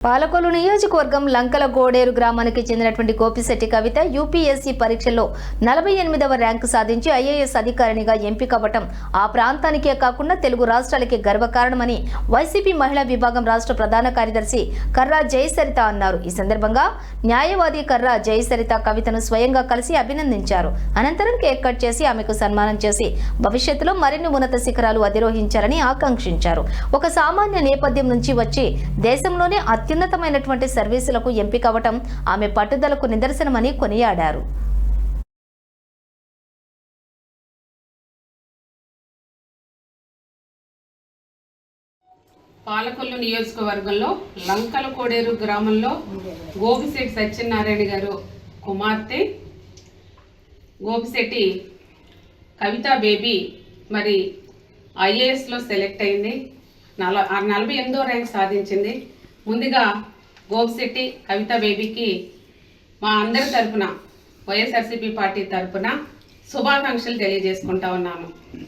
పాలకొల్లు నియోజకవర్గం లంకల గోడేరు గ్రామానికి చెందినటువంటి గోపిశెట్టి కవిత యూపీఎస్సీ పరీక్షల్లో 48వ ర్యాంకు సాధించి ఐఏఎస్ అధికారినిగా ఎంపికవ్వటం ఆ ప్రాంతానికే కాకుండా తెలుగు రాష్ట్రాలకి గర్వకారణమని వైసీపీ మహిళా విభాగం రాష్ట్ర ప్రధాన కార్యదర్శి కర్రా జయసరిత అన్నారు. ఈ సందర్భంగా న్యాయవాది కర్రా జయసరిత కవితను స్వయంగా కలిసి అభినందించారు. అనంతరం కేక్ కట్ చేసి ఆమెకు సన్మానం చేసి భవిష్యత్తులో మరిన్ని ఉన్నత శిఖరాలు అధిరోహించాలని ఆకాంక్షించారు. ఒక సామాన్య నేపథ్యం నుంచి వచ్చి దేశంలోనే అత్యున్నతమైనటువంటి సర్వీసులకు ఎంపికవటం ఆమె పట్టుదలకు నిదర్శనమని కొనియాడారు. పాలకొల్లు నియోజకవర్గంలో లంకల కోడేరు గ్రామంలో గోపిశెట్టి సత్యనారాయణ గారు కుమార్తె గోపిశెట్టి కవితా బేబీ మరి ఐఏఎస్లో సెలెక్ట్ అయింది. 48వ ర్యాంక్ సాధించింది. ముందుగా గోపిశెట్టి కవితా బేబీకి మా అందరి తరఫున వైఎస్ఆర్సీపీ పార్టీ తరఫున శుభాకాంక్షలు తెలియజేసుకుంటా ఉన్నాను.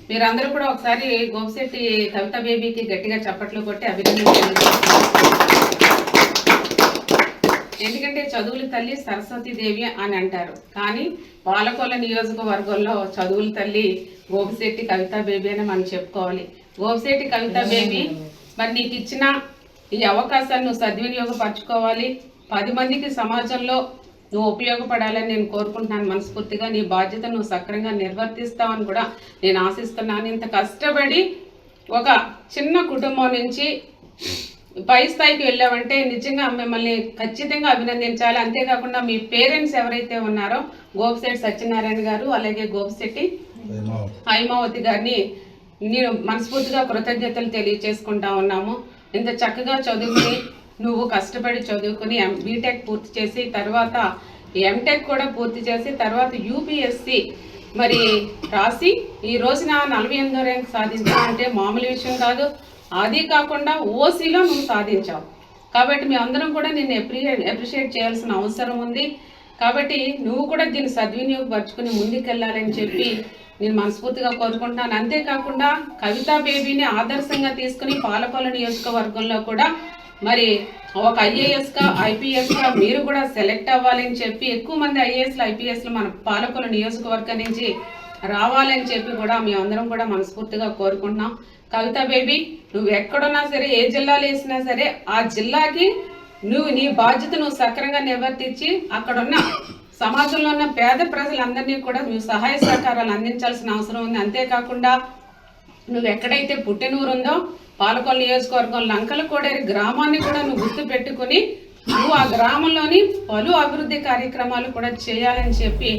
మీరందరూ కూడా ఒకసారి గోపిశెట్టి కవితా బేబీకి గట్టిగా చప్పట్లు కొట్టి అభినందనలు. ఎందుకంటే చదువుల తల్లి సరస్వతీదేవి అని అంటారు, కానీ పాలకొల్లు నియోజకవర్గంలో చదువుల తల్లి గోపిశెట్టి కవితా బేబీ అని మనం చెప్పుకోవాలి. గోపిశెట్టి కవితా బేబీ మరి నీకు ఇచ్చిన ఈ అవకాశాన్ని నువ్వు సద్వినియోగపరచుకోవాలి. 10 మందికి సమాజంలో నువ్వు ఉపయోగపడాలని నేను కోరుకుంటున్నాను మనస్ఫూర్తిగా. నీ బాధ్యత నువ్వు సక్రమంగా నిర్వర్తిస్తావని కూడా నేను ఆశిస్తున్నాను. ఇంత కష్టపడి ఒక చిన్న కుటుంబం నుంచి పై స్థాయికి వెళ్ళావంటే నిజంగా మిమ్మల్ని ఖచ్చితంగా అభినందించాలి. అంతేకాకుండా మీ పేరెంట్స్ ఎవరైతే ఉన్నారో గోపిశెట్టి సత్యనారాయణ గారు అలాగే గోపిశెట్టి హైమావతి గారిని నేను మనస్ఫూర్తిగా కృతజ్ఞతలు తెలియజేసుకుంటా ఉన్నాము. ఇంత చక్కగా చదువుకుని నువ్వు కష్టపడి చదువుకుని బీటెక్ పూర్తి చేసి తర్వాత ఎంటెక్ కూడా పూర్తి చేసి తర్వాత యూపీఎస్సీ మరి రాసి ఈ రోజున 48వ ర్యాంక్ సాధించాలంటే మామూలు విషయం కాదు. అది కాకుండా ఓసీలో నువ్వు సాధించావు కాబట్టి మీ అందరం కూడా నిన్ను అప్రిషియేట్ చేయాల్సిన అవసరం ఉంది. కాబట్టి నువ్వు కూడా దీన్ని సద్వినియోగపరచుకుని ముందుకెళ్ళాలని చెప్పి నేను మనస్ఫూర్తిగా కోరుకుంటున్నాను. అంతేకాకుండా కవితా బేబీని ఆదర్శంగా తీసుకుని పాలకొల్లు నియోజకవర్గంలో కూడా మరి ఒక ఐఏఎస్గా ఐపీఎస్గా మీరు కూడా సెలెక్ట్ అవ్వాలని చెప్పి ఎక్కువ మంది ఐఏఎస్లు ఐపీఎస్లు మన పాలకొల్లు నియోజకవర్గం నుంచి రావాలని చెప్పి కూడా మేమందరం కూడా మనస్ఫూర్తిగా కోరుకుంటున్నాం. కవితా బేబీ నువ్వు ఎక్కడున్నా సరే ఏ జిల్లాలో వేసినా సరే ఆ జిల్లాకి నువ్వు నీ బాధ్యత నువ్వు సక్రమంగా నిర్వర్తించి అక్కడున్న సమాజంలో ఉన్న పేద ప్రజలందరినీ కూడా నువ్వు సహాయ సహకారాలు అందించాల్సిన అవసరం ఉంది. అంతేకాకుండా నువ్వు ఎక్కడైతే పుట్టినూరు ఉందో పాలకొల్లు నియోజకవర్గం లంకల కోడేరు గ్రామాన్ని కూడా నువ్వు గుర్తు పెట్టుకుని నువ్వు ఆ గ్రామంలోని పలు అభివృద్ధి కార్యక్రమాలు కూడా చేయాలని చెప్పి